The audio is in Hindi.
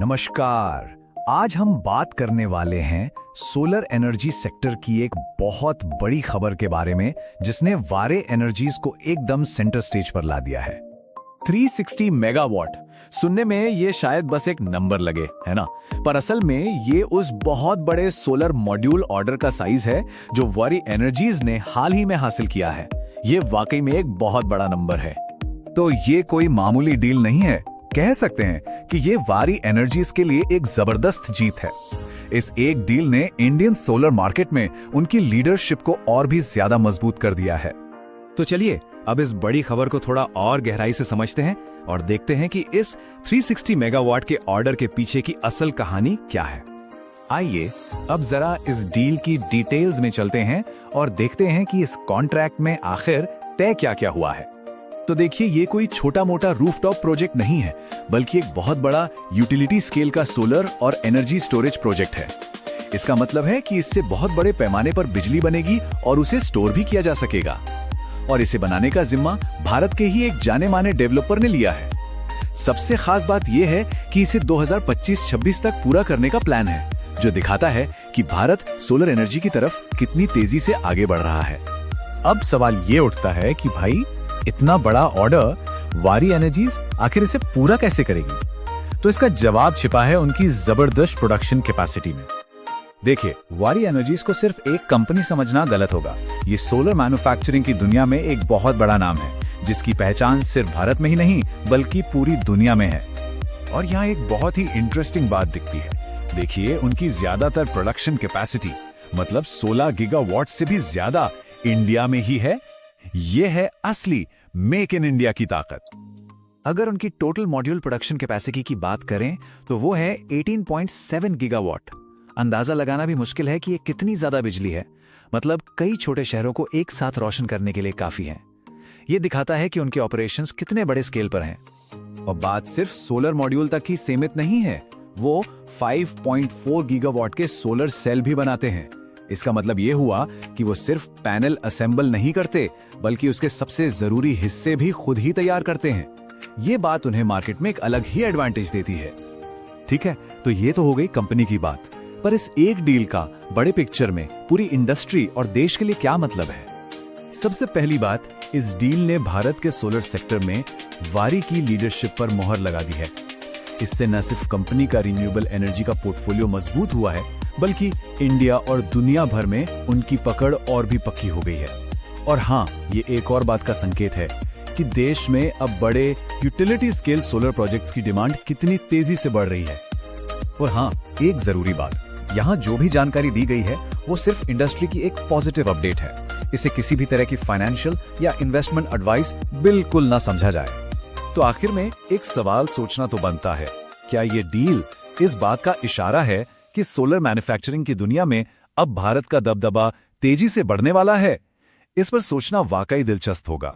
नमस्कार। आज हम बात करने वाले हैं सोलर एनर्जी सेक्टर की एक बहुत बड़ी खबर के बारे में, जिसने वारे एनर्जीज को एकदम सेंटर स्टेज पर ला दिया है। 360 मेगावाट सुनने में ये शायद बस एक नंबर लगे, है ना? पर असल में ये उस बहुत बड़े सोलर मॉड्यूल ऑर्डर का साइज है जो वारी एनर्जीज ने हाल ही में हासिल किया है। ये वाकई में एक बहुत बड़ा नंबर है। तो ये कोई मामूली डील नहीं है। कह सकते हैं कि ये वारी एनर्जीज के लिए एक जबरदस्त जीत है। इस एक डील ने इंडियन सोलर मार्केट में उनकी लीडरशिप को और भी ज्यादा मजबूत कर दिया है। तो चलिए अब इस बड़ी खबर को थोड़ा और गहराई से समझते हैं और देखते हैं कि इस 360 मेगावाट के ऑर्डर के पीछे की असल कहानी क्या है। आइए अब जरा इस डील की डिटेल्स में चलते हैं और देखते हैं कि इस कॉन्ट्रैक्ट में आखिर तय क्या क्या हुआ है। तो देखिए, ये कोई छोटा मोटा रूफटॉप प्रोजेक्ट नहीं है, बल्कि एक बहुत बड़ा यूटिलिटी स्केल का सोलर और एनर्जी स्टोरेज प्रोजेक्ट है। इसका मतलब है कि इससे बहुत बड़े पैमाने पर बिजली बनेगी और उसे स्टोर भी किया जा सकेगा। और इसे बनाने का जिम्मा भारत के ही एक जाने माने डेवलपर ने लिया है। सबसे खास बात यह है कि इसे 2025-26 तक पूरा करने का प्लान है, जो दिखाता है कि भारत सोलर एनर्जी की तरफ कितनी तेजी से आगे बढ़ रहा है। अब सवाल ये उठता है कि भाई, इतना बड़ा ऑर्डर वारी एनर्जीज आखिर इसे पूरा कैसे करेगी? तो इसका जवाब छिपा है उनकी जबरदस्त प्रोडक्शन कैपेसिटी में। देखिए, वारी एनर्जीज को सिर्फ एक कंपनी समझना गलत होगा। ये सोलर मैन्युफैक्चरिंग की दुनिया में एक बहुत बड़ा नाम है, जिसकी पहचान सिर्फ भारत में ही नहीं बल्कि पूरी दुनिया में है। और यहाँ एक बहुत ही इंटरेस्टिंग बात दिखती है। देखिए, उनकी ज्यादातर प्रोडक्शन कैपेसिटी मतलब 16 गीगावाट से भी ज्यादा इंडिया में ही है। ये है असली मेक इन इंडिया की ताकत। अगर उनकी टोटल मॉड्यूल प्रोडक्शन कैपेसिटी की बात करें तो वो है 18.7 गीगावाट। अंदाजा लगाना भी मुश्किल है कि ये कितनी ज्यादा बिजली है। मतलब कई छोटे शहरों को एक साथ रोशन करने के लिए काफी है। ये दिखाता है कि उनके ऑपरेशंस कितने बड़े स्केल पर हैं। और बात सिर्फ सोलर मॉड्यूल तक ही सीमित नहीं है, वो 5.4 गीगावाट के सोलर सेल भी बनाते हैं। इसका मतलब यह हुआ कि वो सिर्फ पैनल असेंबल नहीं करते, बल्कि उसके सबसे जरूरी हिस्से भी खुद ही तैयार करते हैं। ये बात उन्हें मार्केट में एक अलग ही एडवांटेज देती है। ठीक है, तो ये तो हो गई कंपनी की बात। पर इस एक डील का बड़े पिक्चर में पूरी इंडस्ट्री और देश के लिए क्या मतलब है? सबसे पहली बात, इस डील ने भारत के सोलर सेक्टर में वारी की लीडरशिप पर मोहर लगा दी है। इससे न सिर्फ कंपनी का रिन्यूएबल एनर्जी का पोर्टफोलियो मजबूत हुआ है, बल्कि इंडिया और दुनिया भर में उनकी पकड़ और भी पक्की हो गई है। और हाँ, ये एक और बात का संकेत है कि देश में अब बड़े यूटिलिटी स्केल सोलर प्रोजेक्ट्स की डिमांड कितनी तेजी से बढ़ रही है। और हाँ, एक जरूरी बात, यहाँ जो भी जानकारी दी गई है वो सिर्फ इंडस्ट्री की एक पॉजिटिव अपडेट है। इसे किसी भी तरह की फाइनेंशियल या इन्वेस्टमेंट एडवाइस बिल्कुल ना समझा जाए। तो आखिर में एक सवाल सोचना तो बनता है, क्या ये डील इस बात का इशारा है कि सोलर मैन्युफैक्चरिंग की दुनिया में अब भारत का दबदबा तेजी से बढ़ने वाला है? इस पर सोचना वाकई दिलचस्प होगा।